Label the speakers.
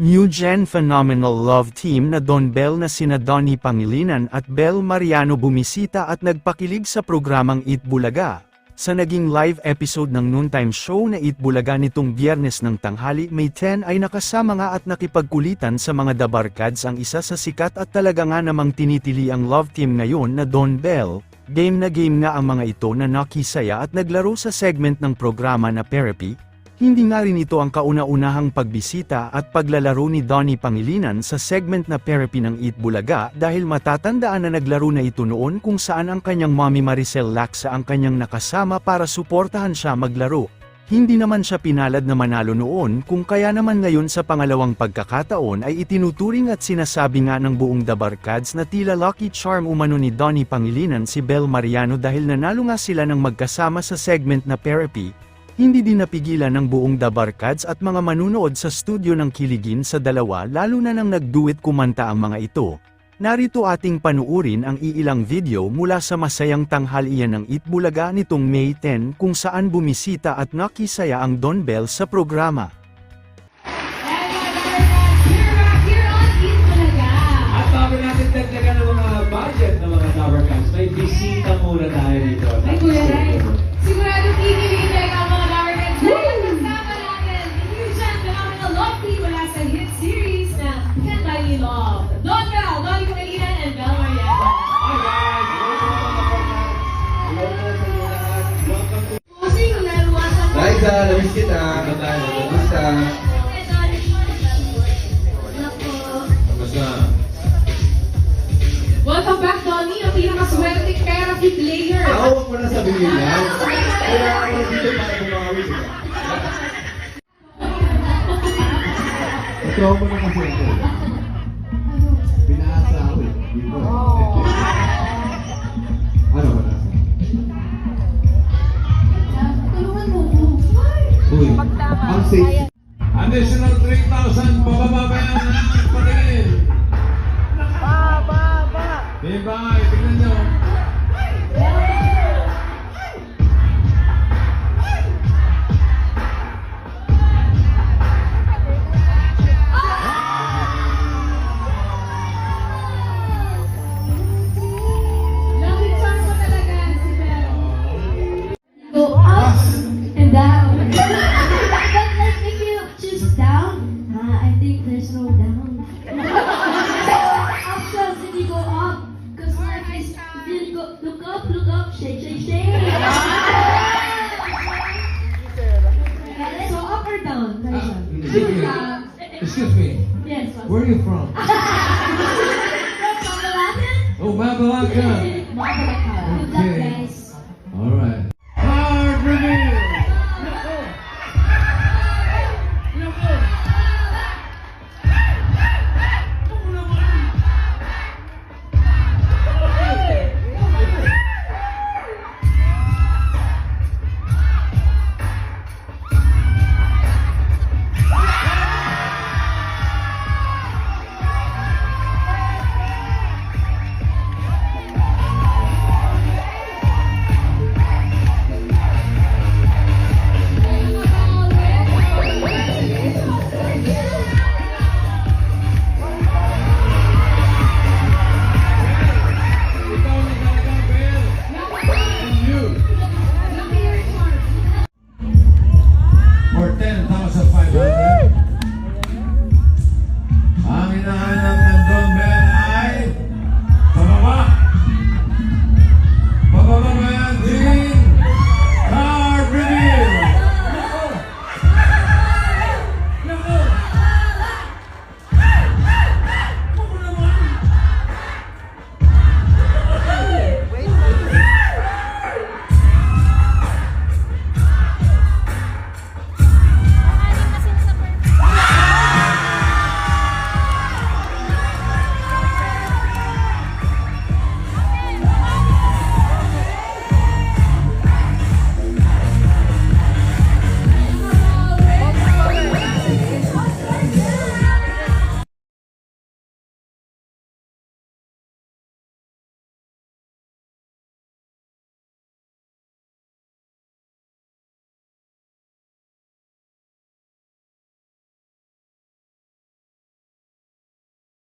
Speaker 1: New Gen phenomenal love team na Don Bell na sina Donnie Pangilinan at Bel Mariano bumisita at nagpakilig sa programang Eat Bulaga. Sa naging live episode ng noontime show na Eat Bulaga nitong Biyernes ng tanghali May 10 ay nakasama nga at nakipagkulitan sa mga Dabarkads ang isa sa sikat at talaga nga namang tinitili ang love team ngayon na Don Bell. Game na game nga ang mga ito na nakisaya at naglaro sa segment ng programa na Therapy. Hindi nga rin ito ang kauna-unahang pagbisita at paglalaro ni Donnie Pangilinan sa segment na Therapy ng Eat Bulaga dahil matatandaan na naglaro na ito noon kung saan ang kanyang mommy Maricel Lacsa ang kanyang nakasama para suportahan siya maglaro. Hindi naman siya pinalad na manalo noon kung kaya naman ngayon sa pangalawang pagkakataon ay itinuturing at sinasabi nga ng buong Dabarkads na tila lucky charm umano ni Donnie Pangilinan si Bel Mariano dahil nanalo nga sila ng magkasama sa segment na Therapy. Hindi din napigilan ng buong Dabarkads at mga manunood sa studio ng kiligin sa dalawa lalo na nang nagduet kumanta ang mga ito. Narito ating panuurin ang iilang video mula sa masayang tanghalian ng Eat Bulaga nitong May 10 kung saan bumisita at nakisaya ang Don Bell sa programa.
Speaker 2: At bago natin dagdagan ng mga budget ng mga Dabarkads, may bisita muna tayo dito.
Speaker 3: Ay, Kuya Ray, sigurado kikiligin ang mga Dabarkads dahil kasama natin New Gen phenomenal love team mula sa hit series na Can't Buy You Love. Don Bell, Donnie Pangilinan, and Bel Mariano.
Speaker 2: Alright, welcome to
Speaker 3: Posing na luwasan mo.
Speaker 4: Liza, namiss kita. Kamusta? Kamusta?
Speaker 3: Welcome back, Donnie, ang pinakaswerte therapy player.
Speaker 4: Huwag mo na sabihin yan. Kaya ako dito para bumawi sila. Ito mo na kasi ito. Binasa ako eh. Dito. Ano ba nasa?
Speaker 3: Tulungan mo ko.
Speaker 4: Uy, ang safe.
Speaker 2: additional 3,000 bababa ba yan ang patingin? Diba? Tignan nyo.
Speaker 3: Lucky charm mo talaga si Bel. Go up and down.
Speaker 5: But like if you choose down, I think there's no down. Options if you go up, cause like if you go look up, shake, shake, shake. So up or down, Raisa?
Speaker 2: Excuse me.
Speaker 5: Yes.
Speaker 2: Where are you from?
Speaker 5: From Pangalanan?
Speaker 2: Oh, Babalacan.